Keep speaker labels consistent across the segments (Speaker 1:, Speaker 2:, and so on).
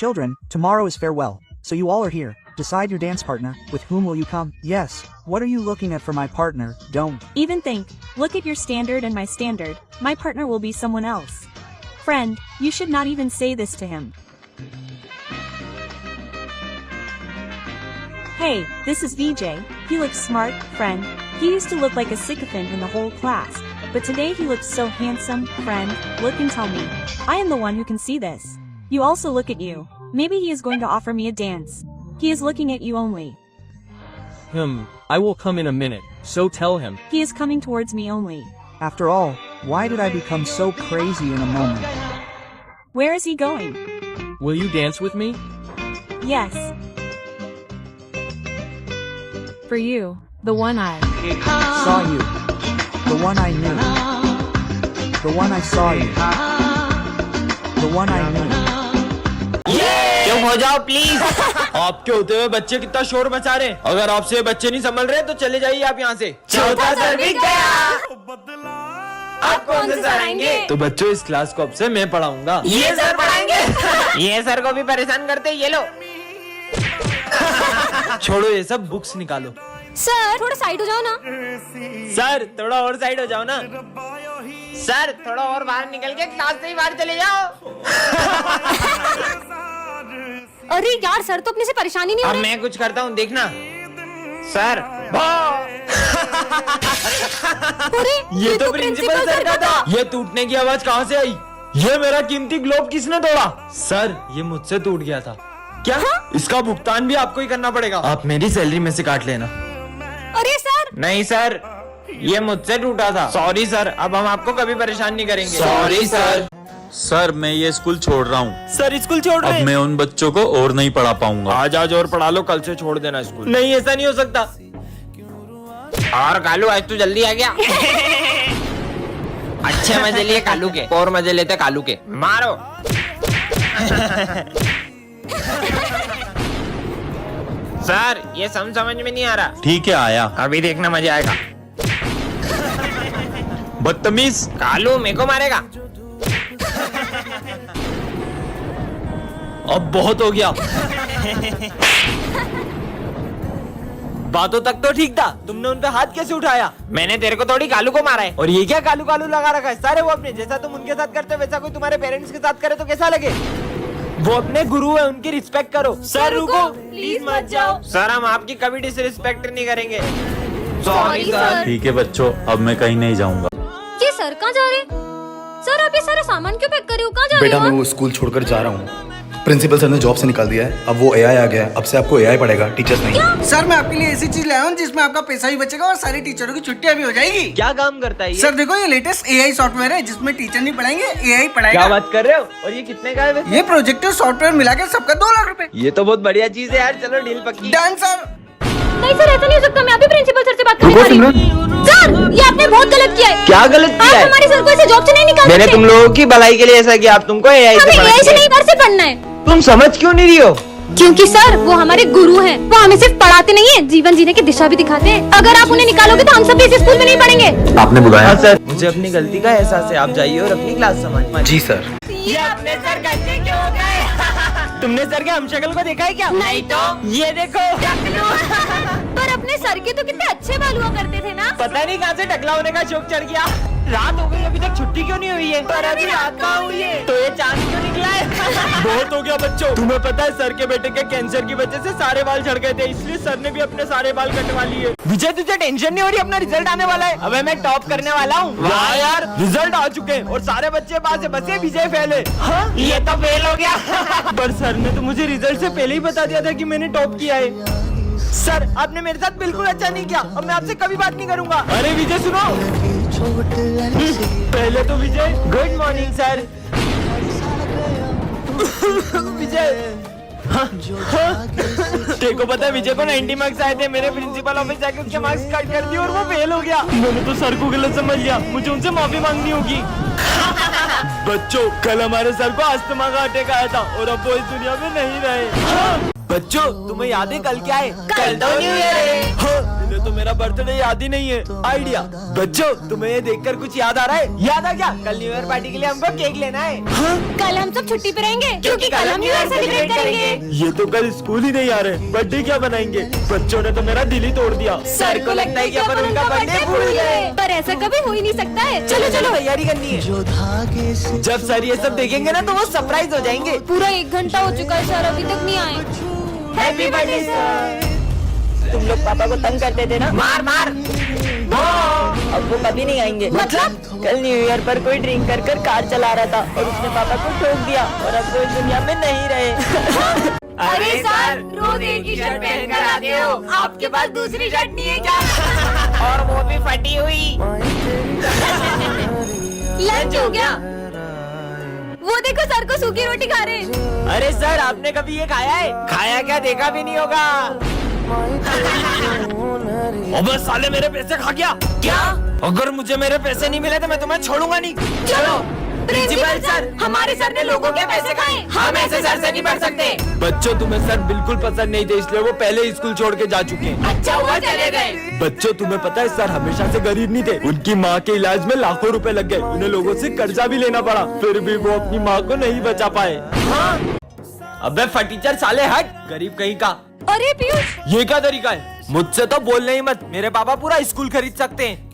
Speaker 1: Children, tomorrow is farewell, so you all are here. Decide your dance partner. With whom will you come? Yes. What are you looking at for my partner? Don't
Speaker 2: even think. Look at your standard and my standard. My partner will be someone else. Friend, you should not even say this to him. Hey, this is VJ. He looks smart, friend. He used to look like a sycophant in the whole class. But today he looks so handsome, friend. Look and tell me. I am the one who can see this. You also look at you. Maybe he is going to offer me a dance. He is looking at you only.
Speaker 3: I will come in a minute, so tell him.
Speaker 2: He is coming towards me only.
Speaker 1: After all, why did I become so crazy in a moment?
Speaker 2: Where is he going?
Speaker 3: Will you dance with me?
Speaker 2: Yes. For you, the one I
Speaker 1: Saw you. The one I knew. The one I saw you. The one I knew.
Speaker 4: चुप हो जाओ please. आपके होते हुए बच्चे कितना शोर मचा रहे हैं। अगर आपसे बच्चे नहीं संभल रहे तो चले जाइए आप यहाँ से। चौथा सर भी गया। आप कौन से सर आएंगे? तो बच्चों इस क्लास को अब से मैं पढ़ाऊंगा। ये सर पढ़ाएंगे। ये सर को भी परेशान करते ये लो। छोड़ो ये सब, बुक्स निकालो।
Speaker 5: सर थोड़ा साइड हो जाओ ना।
Speaker 4: सर थोड़ा और साइड हो जाओ ना। सर थोड़ा और बाहर निकल के क्लास से ही बाहर चले जाओ।
Speaker 5: अरे यार सर तो अपने से परेशानी नहीं हो
Speaker 4: अब
Speaker 5: रही।
Speaker 4: मैं कुछ करता हूँ देखना। सर ये तो प्रिंसिपल सर का था। ये टूटने की आवाज कहाँ से आई? ये मेरा कीमती ग्लोब किसने तोड़ा? सर ये मुझसे टूट गया था। क्या? इसका भुगतान भी आपको ही करना पड़ेगा। आप मेरी सैलरी में से काट लेना।
Speaker 5: अरे सर
Speaker 4: नहीं सर, ये मुझसे टूटा था। सॉरी सर, अब हम आपको कभी परेशान नहीं करेंगे। Sorry sir.
Speaker 6: सर मैं ये स्कूल छोड़ रहा हूँ।
Speaker 4: सर स्कूल छोड़ रहे
Speaker 6: अब मैं उन बच्चों को और नहीं पढ़ा पाऊंगा।
Speaker 4: आज और पढ़ा लो, कल से छोड़ देना स्कूल। नहीं ऐसा नहीं हो सकता। और कालू आज तू जल्दी आ गया। अच्छे मजे लिए कालू के, और मजे लेते कालू के। मारो। सर ये समझ में नहीं आ रहा।
Speaker 6: ठीक है आया।
Speaker 4: अभी देखना मजा आएगा।
Speaker 6: बदतमीज।
Speaker 4: कालू मेरे को मारेगा।
Speaker 3: अब बहुत हो गया।
Speaker 4: बातों तक तो ठीक था, तुमने उन पे हाथ कैसे उठाया? मैंने तेरे को थोड़ी कालू को मारा है। और ये क्या कालू कालू लगा रखा है? सारे वो अपने जैसा तुम उनके साथ करते हो वैसा कोई तुम्हारे पेरेंट्स के साथ करे तो कैसा लगे? वो अपने गुरु है, उनकी रिस्पेक्ट करो। सर रुको,
Speaker 5: प्लीज मत जाओ।
Speaker 4: सर हम आपकी कभी डिसरिस्पेक्ट नहीं करेंगे। Sorry sir.
Speaker 6: ठीक है बच्चों, अब मैं कहीं नहीं जाऊंगा।
Speaker 5: ये सर कहाँ जा रहे? सर आप ये सारा सामान क्यों पैक करे हो? कहाँ जा रहे हो?
Speaker 7: बेटा मैं वो स्कूल छोड़कर जा रहा हूँ। प्रिंसिपल सर ने जॉब से निकाल दिया है। अब वो एआई आ गया है। अब से आपको एआई पढ़ेगा, टीचर्स नहीं।
Speaker 8: सर मैं आपके लिए ऐसी चीज लाया हूँ जिसमें आपका पैसा भी बचेगा और सारी टीचरों की छुट्टियां भी हो जाएगी।
Speaker 4: क्या काम करता है ये?
Speaker 8: सर देखो ये लेटेस्ट एआई सॉफ्टवेयर है जिसमें टीचर नहीं पढ़ाएंगे, एआई पढ़ाएगा।
Speaker 4: क्या बात कर रहे हो? और ये कितने का है वैसे?
Speaker 8: ये प्रोजेक्टर सॉफ्टवेयर मिला के सबका 2 लाख रुपए।
Speaker 4: ये तो बहुत बढ़िया चीज है यार। चलो डील पक्की।
Speaker 8: Done sir.
Speaker 5: नहीं सर ऐसा नहीं हो सकता। मैं अभी प्रिंसिपल सर से बात करने वाली हूँ। सर ये आपने बहुत गलत किया है।
Speaker 4: क्या गलत किया है?
Speaker 5: आप हमारे सर को ऐसे जॉब से नहीं निकाल
Speaker 4: मैंने
Speaker 5: सकते।
Speaker 4: तुम लोगों की भलाई के लिए ऐसा किया। अब तुमको एआई से
Speaker 5: हमें
Speaker 4: पढ़ना
Speaker 5: एआई से
Speaker 4: है।
Speaker 5: नहीं घर से पढ़ना है।
Speaker 4: तुम समझ क्यों नहीं रही हो?
Speaker 5: क्योंकि सर वो हमारे गुरु हैं। वो हमें सिर्फ पढ़ाते नहीं है, जीवन जीने की दिशा भी दिखाते हैं। अगर आप उन्हें निकालोगे तो हम सब भी इस स्कूल में नहीं पढ़ेंगे।
Speaker 7: आपने बुलाया?
Speaker 4: सर मुझे अपनी गलती का एहसास है। आप जाइए और अपनी क्लास संभालिए।
Speaker 7: जी सर।
Speaker 4: ये अपने सर कैसे क्यों हो गए? तुमने सर के हमशक्ल को देखा है क्या?
Speaker 5: नहीं तो।
Speaker 4: ये देखो।
Speaker 5: पर अपने सर के तो कितने अच्छे बाल हुआ करते थे ना।
Speaker 4: पता नहीं कहाँ से टकला होने का शौक चढ़ गया। रात हो गई, अभी तक छुट्टी क्यों नहीं हुई है? पर अभी रात कहाँ हुई है? तो ये चांद क्यों निकला है? बहुत हो गया बच्चों। तुम्हें पता है सर के बेटे के कैंसर की वजह से सारे बाल झड़ गए थे, इसलिए सर ने भी अपने सारे बाल कटवा लिए। विजय तुझे टेंशन नहीं हो रही? अपना रिजल्ट आने वाला है। अबे मैं टॉप करने वाला हूँ। वाह यार, रिजल्ट आ चुके हैं और सारे बच्चे पास है, बस ये विजय फेल है। हाँ? ये तो फेल हो गया। पर सर ने तो मुझे रिजल्ट से पहले ही बता दिया था कि मैंने टॉप किया है। सर आपने मेरे साथ बिल्कुल अच्छा नहीं किया। अब मैं आपसे कभी बात नहीं करूंगा। अरे विजय सुनो। पहले तो विजय गुड मॉर्निंग सर। विजय देखो पता है विजय को 90 मार्क्स आए थे। मेरे प्रिंसिपल ऑफिस जाके उसके मार्क्स कट कर दिए और वो फेल हो गया। मैंने तो सर को गलत समझ लिया। मुझे उनसे माफी मांगनी होगी। बच्चों कल हमारे सर को अस्थमा का अटैक आया था और अब वो इस दुनिया में नहीं रहे। बच्चों तुम्हें याद है कल क्या है? कल तो न्यू ईयर है। हाँ, इन्हें तो मेरा बर्थडे याद ही नहीं है। आइडिया। बच्चों तुम्हें ये देखकर कुछ याद आ रहा है? याद आ क्या? कल न्यू ईयर पार्टी के लिए हमको केक लेना है। हाँ?
Speaker 5: कल हम सब छुट्टी पे रहेंगे क्योंकि कल हम न्यू ईयर सेलिब्रेट करेंगे।
Speaker 4: ये तो कल स्कूल ही नहीं आ रहे, बर्थडे क्या बनाएंगे? बच्चों ने तो मेरा दिल ही तोड़ दिया।
Speaker 5: सर को लगता है कि अपन उनका बर्थडे भूल गए, पर ऐसा कभी हो ही नहीं सकता है। चलो चलो
Speaker 4: तैयारी करनी है। जब सर ये सब देखेंगे ना तो वो सरप्राइज हो जाएंगे।
Speaker 5: पूरा 1 घंटा हो चुका है सर अभी तक नहीं आए।
Speaker 4: Happy birthday sir. तुम लोग पापा को तंग करते थे ना? मार मार। अब वो कभी नहीं आएंगे।
Speaker 5: मतलब?
Speaker 4: कल न्यू ईयर पर कोई ड्रिंक कर कर कार चला रहा था और उसने पापा को ठोक दिया और अब वो इस दुनिया में नहीं रहे।
Speaker 5: अरे सर रोज एक ही शर्ट पहन कर आते हो, आपके पास दूसरी शर्ट नहीं है क्या?
Speaker 4: और वो भी फटी हुई।
Speaker 5: लंच हो गया? वो देखो सर को सूखी रोटी खा रहे हैं।
Speaker 4: अरे सर आपने कभी ये खाया है? खाया क्या, देखा भी नहीं होगा। अबे साले मेरे पैसे खा गया। क्या? अगर मुझे मेरे पैसे नहीं मिले तो मैं तुम्हें छोड़ूंगा नहीं।
Speaker 5: चलो प्रिंसिपल सर, हमारे सर ने लोगों के पैसे खाए, हम ऐसे सर से नहीं पढ़ सकते।
Speaker 4: बच्चों तुम्हें सर बिल्कुल पसंद नहीं थे इसलिए वो पहले स्कूल छोड़ के जा चुके हैं।
Speaker 5: अच्छा हुआ चले गए।
Speaker 4: बच्चों तुम्हें पता है सर हमेशा से गरीब नहीं थे, उनकी माँ के इलाज में लाखों रुपए लग गए, उन्हें लोगों से कर्जा भी लेना पड़ा, फिर भी वो अपनी माँ को नहीं बचा पाए। हाँ? अबे फटीचर साले हट, गरीब कहीं का।
Speaker 5: अरे पीयूष,
Speaker 4: ये क्या तरीका है? मुझसे तो बोलने ही मत, मेरे पापा पूरा स्कूल खरीद सकते हैं।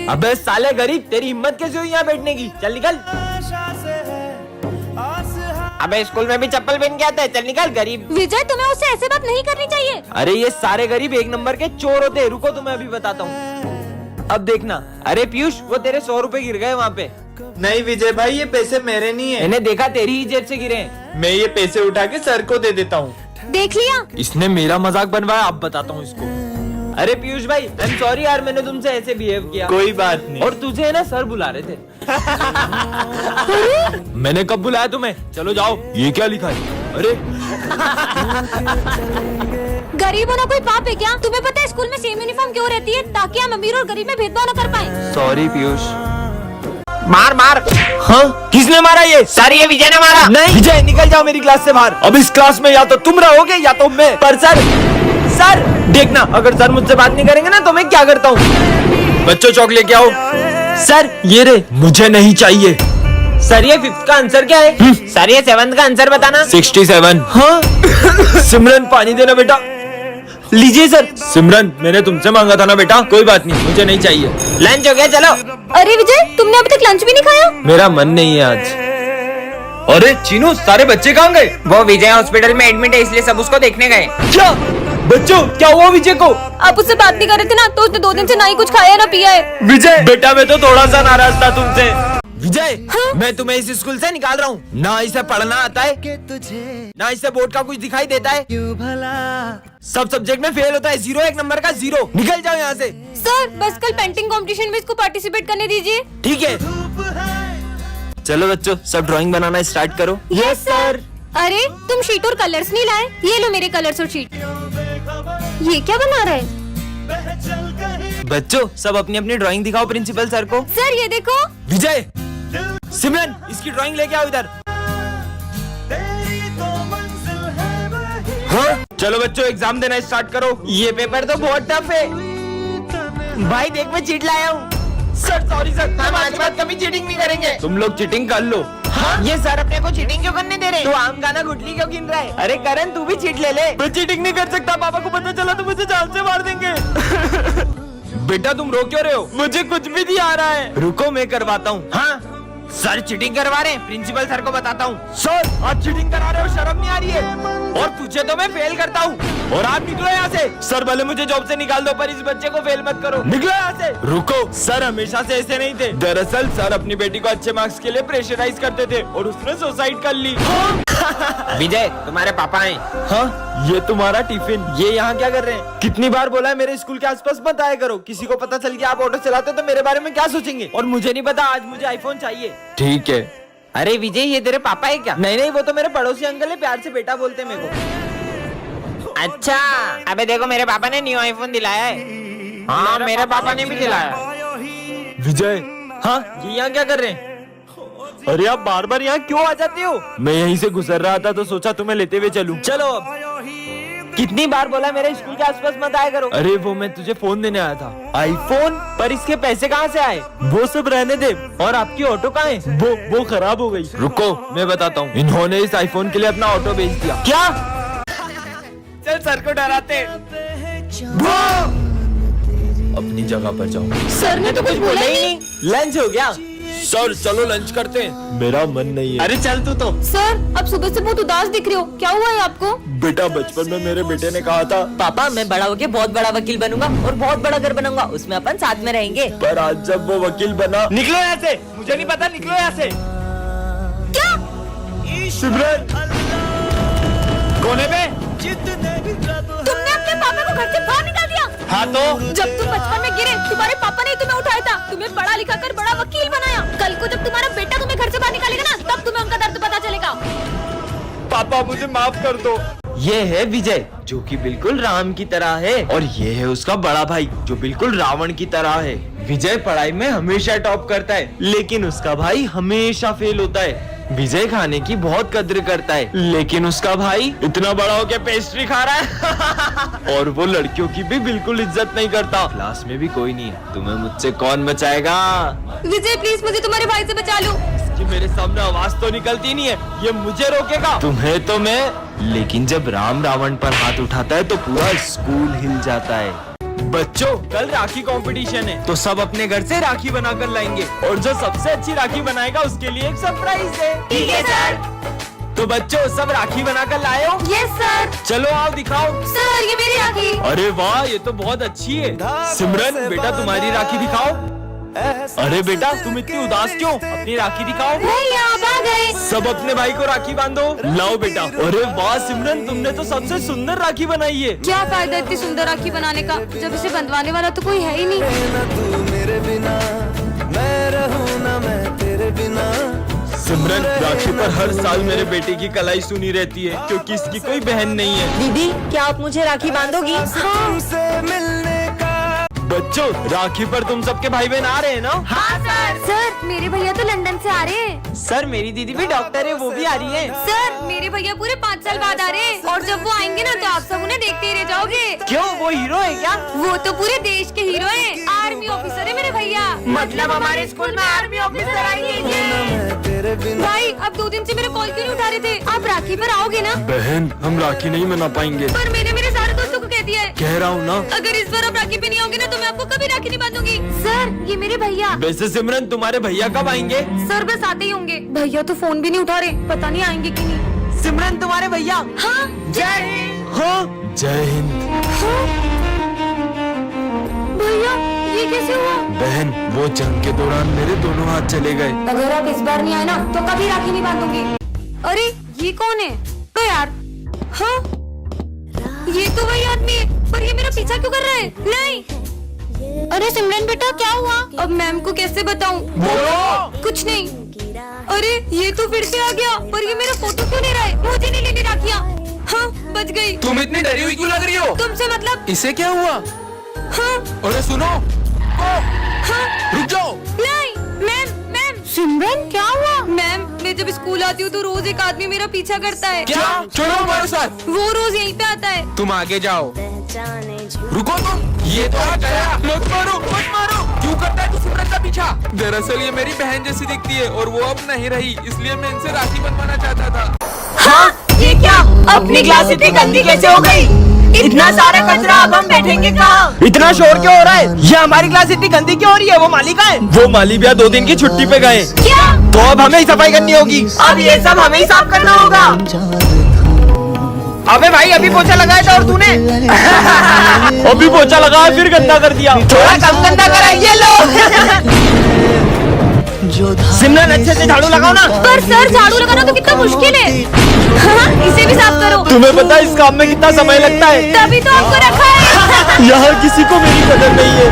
Speaker 4: अबे साले गरीब, तेरी हिम्मत कैसे हुई यहाँ बैठने की? चल निकल। अबे स्कूल में भी चप्पल पहन के आता है, चल निकल गरीब।
Speaker 5: विजय तुम्हें उससे ऐसे बात नहीं करनी चाहिए।
Speaker 4: अरे ये सारे गरीब 1 नंबर के चोर होते हैं, रुको तुम्हें अभी बताता हूँ। अब देखना। अरे पीयूष वो तेरे 100 रुपए गिर गए वहाँ पे।
Speaker 9: नहीं विजय भाई ये पैसे मेरे नहीं है,
Speaker 4: मैंने देखा तेरी ही जेब से गिरे हैं।
Speaker 9: मैं ये पैसे उठा के सर को दे देता हूँ।
Speaker 5: देख लिया?
Speaker 4: इसने मेरा मजाक बनवाया, अब बताता हूँ इसको। अरे पीयूष भाई आई एम सॉरी यार, मैंने तुमसे ऐसे बिहेव किया।
Speaker 9: कोई बात नहीं।
Speaker 4: और तुझे है ना सर बुला रहे थे। मैंने कब बुलाया तुम्हें? चलो जाओ। ये क्या लिखा है? अरे
Speaker 5: गरीब होना कोई पाप है क्या? तुम्हें पता है स्कूल में सेम यूनिफॉर्म क्यों रहती है? ताकि हम अमीर और गरीब में भेदभाव न कर पाए।
Speaker 4: सॉरी पीयूष। मार मार। हाँ किसने मारा ये? सर ये विजय ने मारा। नहीं विजय निकल जाओ मेरी क्लास से बाहर। अब इस क्लास में या तो तुम रहोगे या तो मैं। पर सर देखना, अगर सर मुझसे बात नहीं करेंगे ना तो मैं क्या करता हूँ। बच्चों चौक लेके आओ। सर ये रे, मुझे नहीं चाहिए। सर ये 5th का आंसर क्या है? सर ये 7th का आंसर बताना। 67। हाँ सिमरन पानी देना बेटा। लीजिए सर। सिमरन मैंने तुमसे मांगा था ना बेटा, कोई बात नहीं, मुझे नहीं चाहिए। लंच हो गया चलो।
Speaker 5: अरे विजय तुमने अभी तक लंच भी नहीं खाया?
Speaker 4: मेरा मन नहीं है आज। अरे चीनू सारे बच्चे कहाँ गए?
Speaker 10: वो विजय हॉस्पिटल में एडमिट है इसलिए सब उसको देखने गए।
Speaker 4: क्या? बच्चों क्या हुआ विजय को?
Speaker 5: आप उससे बात नहीं कर रहे थे ना, तो उसने 2 दिन से ना ही कुछ खाया ना पिया है।
Speaker 4: विजय बेटा मैं तो थोड़ा सा नाराज था तुमसे। विजय मैं तुम्हें इस स्कूल से निकाल रहा हूँ। ना इसे पढ़ना आता है, ना इसे बोर्ड का कुछ दिखाई देता है, सब सब्जेक्ट में फेल होता है, 0 1 नंबर का 0। निकल जाओ यहाँ से।
Speaker 5: सर बस कल पेंटिंग कंपटीशन में इसको पार्टिसिपेट करने दीजिए।
Speaker 4: ठीक है चलो बच्चों सब ड्राइंग बनाना स्टार्ट करो।
Speaker 5: Yes sir. अरे तुम शीट और कलर्स नहीं लाए? ये लो मेरे कलर्स और शीट। ये क्या बना रहा है?
Speaker 4: बच्चों सब अपनी अपनी ड्राइंग दिखाओ प्रिंसिपल सर को।
Speaker 5: सर ये देखो।
Speaker 4: विजय सिमरन इसकी ड्राइंग लेके आओ इधर। हाँ? चलो बच्चों एग्जाम देना स्टार्ट करो।
Speaker 10: ये पेपर तो बहुत टफ है। भाई देख मैं चीट लाया हूँ।
Speaker 4: सर सॉरी सर,
Speaker 10: हम आज के बाद कभी चीटिंग नहीं करेंगे।
Speaker 4: तुम लोग चीटिंग कर लो।
Speaker 10: ये सर अपने को चीटिंग क्यों करने दे रहे?
Speaker 4: तो आम खाना गुटली क्यों गिन रहा है?
Speaker 10: अरे करण तू भी चीट ले ले।
Speaker 4: मैं चीटिंग नहीं कर सकता, पापा को पता चला तो मुझे जान से मार देंगे। बेटा तुम रो क्यों रहे हो? मुझे कुछ भी नहीं आ रहा है। रुको मैं करवाता हूँ।
Speaker 10: हाँ सर चीटिंग करवा रहे हैं, प्रिंसिपल सर को बताता हूँ।
Speaker 4: सर आप चीटिंग करा रहे हो, शर्म नहीं आ रही है? और तुझे तो मैं फेल करता हूँ। और आप निकलो यहाँ से। सर भले मुझे जॉब से निकाल दो पर इस बच्चे को फेल मत करो। निकलो यहाँ से। रुको सर हमेशा से ऐसे नहीं थे। दरअसल सर अपनी बेटी को अच्छे मार्क्स के लिए प्रेशराइज करते थे और उसने सुसाइड कर ली।
Speaker 10: विजय तुम्हारे पापा हैं।
Speaker 4: हाँ ये तुम्हारा टिफिन, ये यहाँ क्या कर रहे हैं? कितनी बार बोला है मेरे स्कूल के आसपास मत आया करो, किसी को पता चल गया आप ऑटो चलाते हो तो मेरे बारे में क्या सोचेंगे? और मुझे नहीं पता, आज मुझे आईफोन चाहिए। ठीक है।
Speaker 10: अरे विजय ये तेरे पापा है क्या?
Speaker 4: नहीं नहीं वो तो मेरे पड़ोसी अंकल है, प्यार से बेटा बोलते हैं मेरे को।
Speaker 10: अच्छा अबे देखो मेरे पापा ने न्यू आईफोन दिलाया है। हाँ मेरे पापा ने भी दिलाया।
Speaker 4: विजय हाँ, ये यहाँ क्या कर रहे हैं? अरे आप बार बार यहाँ क्यों आ जाते हो? मैं यहीं से गुजर रहा था तो सोचा तुम्हें लेते हुए चलूं। चलो अब।
Speaker 10: कितनी बार बोला मेरे स्कूल के आसपास मत आया करो।
Speaker 4: अरे वो मैं तुझे फोन देने आया था। आईफोन? पर इसके पैसे कहाँ से आए? वो सब रहने दे। और आपकी ऑटो कहाँ है? वो खराब हो गई। रुको मैं बताता हूँ। इन्होंने इस आईफोन के लिए अपना ऑटो बेच दिया। क्या?
Speaker 10: चल सर को डराते।
Speaker 4: अपनी जगह पर जाओ।
Speaker 5: सर ने तो कुछ बोला ही नहीं।
Speaker 4: लंच हो गया? सर चलो लंच करते हैं। मेरा मन नहीं है।
Speaker 10: अरे चल तू तो।
Speaker 5: सर अब सुबह से बहुत उदास दिख रहे हो, क्या हुआ है आपको?
Speaker 4: बेटा बचपन में मेरे बेटे ने कहा था
Speaker 10: पापा मैं बड़ा होके बहुत बड़ा वकील बनूंगा और बहुत बड़ा घर बनाऊंगा, उसमें अपन साथ में रहेंगे।
Speaker 4: पर आज जब वो वकील बना।
Speaker 10: निकलो यहाँ से, मुझे नहीं पता, निकलो यहाँ से।
Speaker 5: क्या?
Speaker 4: सिमरन
Speaker 10: कोने पे?
Speaker 5: तुमने अपने पापा को घर से बाहर निकाल दिया?
Speaker 10: हाँ तो?
Speaker 5: जब तुम बचपन में गिरे तुम्हारे पापा ने तुम्हें उठाया था, तुम्हें पढ़ा लिखा कर बड़ा वकील बनाया। कल को जब तुम्हारा बेटा तुम्हें घर से बाहर निकालेगा ना, तब तुम्हें उनका दर्द पता चलेगा।
Speaker 4: पापा मुझे माफ कर दो। ये है विजय जो कि बिल्कुल राम की तरह है, और ये है उसका बड़ा भाई जो बिल्कुल रावण की तरह है। विजय पढ़ाई में हमेशा टॉप करता है, लेकिन उसका भाई हमेशा फेल होता है। विजय खाने की बहुत कद्र करता है, लेकिन उसका भाई इतना बड़ा होके पेस्ट्री खा रहा है। और वो लड़कियों की भी बिल्कुल इज्जत नहीं करता। क्लास में भी कोई नहीं है। तुम्हें मुझसे कौन बचाएगा?
Speaker 5: विजय प्लीज मुझे तुम्हारे भाई से बचा लो।
Speaker 4: कि मेरे सामने आवाज तो निकलती नहीं है, ये मुझे रोकेगा? तुम्हें तो मैं, लेकिन जब राम रावण पर हाथ उठाता है तो पूरा स्कूल हिल जाता है। बच्चों कल राखी कंपटीशन है, तो सब अपने घर से राखी बनाकर लाएंगे, और जो सबसे अच्छी राखी बनाएगा उसके लिए एक सरप्राइज है।
Speaker 5: ठीक है सर।
Speaker 4: तो बच्चों सब राखी बनाकर लाए हो?
Speaker 5: Yes sir.
Speaker 4: चलो आओ दिखाओ।
Speaker 5: सर ये मेरी राखी।
Speaker 4: अरे वाह ये तो बहुत अच्छी है। सिमरन बेटा तुम्हारी राखी दिखाओ। अरे बेटा तुम इतनी उदास क्यों? अपनी राखी दिखाओ।
Speaker 5: भैया आप आ गए।
Speaker 4: सब अपने भाई को राखी बांधो। लाओ बेटा। अरे वाह सिमरन तुमने तो सबसे सुंदर राखी बनाई है।
Speaker 5: क्या फायदा इतनी सुंदर राखी बनाने का जब इसे बंधवाने वाला तो कोई है ही नहीं।
Speaker 4: सिमरन राखी पर हर साल मेरे बेटे की कलाई सुनी रहती है क्योंकि इसकी कोई बहन नहीं है।
Speaker 10: दीदी क्या आप मुझे राखी बांधोगी?
Speaker 4: बच्चों राखी पर तुम सबके भाई बहन आ रहे हैं ना?
Speaker 5: हाँ सर। सर मेरे भैया तो लंदन से आ रहे हैं।
Speaker 10: सर मेरी दीदी भी डॉक्टर है, वो भी आ रही है।
Speaker 5: सर मेरे भैया पूरे 5 साल बाद आ रहे हैं, और जब वो आएंगे ना तो आप सब उन्हें देखते ही रह जाओगे।
Speaker 10: क्यों वो हीरो है क्या?
Speaker 5: वो तो पूरे देश के हीरो हैं। आर्मी ऑफिसर है मेरे भैया।
Speaker 10: मतलब हमारे स्कूल में आर्मी ऑफिसर आएंगे।
Speaker 5: भाई अब 2 दिन से मेरे कॉल क्यों नहीं उठा रहे थे? आप राखी पर आओगे ना?
Speaker 4: बहन हम राखी नहीं मना पाएंगे।
Speaker 5: पर मैंने मेरे सारे दोस्तों को कह दिया है।
Speaker 4: कह रहा हूँ ना।
Speaker 5: अगर इस बार आप राखी पे नहीं आओगे ना तो मैं आपको कभी राखी नहीं बांधूंगी। सर ये मेरे भैया।
Speaker 4: वैसे सिमरन तुम्हारे भैया कब आएंगे?
Speaker 5: सर बस आते ही होंगे। भैया तो फोन भी नहीं उठा रहे, पता नहीं आएंगे कि नहीं।
Speaker 10: सिमरन तुम्हारे भैया?
Speaker 5: हाँ
Speaker 10: जय हिंद।
Speaker 4: हाँ जय हिंद।
Speaker 5: भैया ये कैसे हुआ?
Speaker 4: बहन वो जंग के दौरान मेरे दोनों हाथ चले गए।
Speaker 5: अगर आप इस बार नहीं आए ना तो कभी राखी नहीं बांधूंगी। अरे ये कौन है? तो यार हाँ ये तो वही आदमी है, पर ये मेरा पीछा क्यों कर रहा है? नहीं। अरे सिमरन बेटा क्या हुआ? अब मैम को कैसे बताऊं?
Speaker 4: बोलो।
Speaker 5: कुछ नहीं। अरे ये तो फिर से आ गया, पर ये मेरा फोटो क्यों नहीं रहा है? मुझे नहीं लेनी राखियाँ। हाँ बच गई।
Speaker 9: तुम इतनी डरी हुई क्यों लग रही हो?
Speaker 5: तुमसे मतलब?
Speaker 9: इसे क्या हुआ?
Speaker 5: हाँ
Speaker 9: अरे सुनो।
Speaker 5: हाँ
Speaker 9: रुक जाओ।
Speaker 5: नहीं मैम मैम। सिमरन क्या हुआ? मैम मैं जब स्कूल आती हूँ तो रोज एक आदमी मेरा पीछा करता है।
Speaker 9: क्या? चलो हमारे साथ।
Speaker 5: वो रोज यहीं पे आता है।
Speaker 9: तुम आगे जाओ। रुको तुम। ये तो आ गया। मत मारो मत मारो। क्यों करता है तू सिमरन का पीछा? दरअसल ये मेरी बहन जैसी दिखती है और वो अब नहीं रही, इसलिए मैं इनसे राखी बनवाना चाहता था।
Speaker 10: हाँ ये क्या? अपनी क्लास इतनी गंदी कैसे हो गई? इतना सारा कचरा, अब हम बैठेंगे कहाँ?
Speaker 4: इतना शोर क्यों हो रहा है?
Speaker 10: ये हमारी क्लास इतनी गंदी क्यों हो रही है? वो मालिक है?
Speaker 4: वो माली भैया 2 दिन की छुट्टी पे गए।
Speaker 5: क्या?
Speaker 4: तो अब हमें ही सफाई करनी होगी।
Speaker 10: अब ये सब हमें ही साफ करना होगा। अबे भाई अभी पोछा लगाया था और तूने
Speaker 4: अभी पोछा लगाया फिर गंदा कर दिया।
Speaker 10: थोड़ा कम गंदा करा। ये लो सिमरन अच्छे से झाड़ू लगाओ ना।
Speaker 5: पर सर झाड़ू लगाना तो कितना मुश्किल है। हाँ, इसे भी साफ करो।
Speaker 4: तुम्हें पता है इस काम में कितना समय लगता है?
Speaker 5: तभी तो आपको रखा है।
Speaker 4: यहाँ किसी को मेरी कदर नहीं है।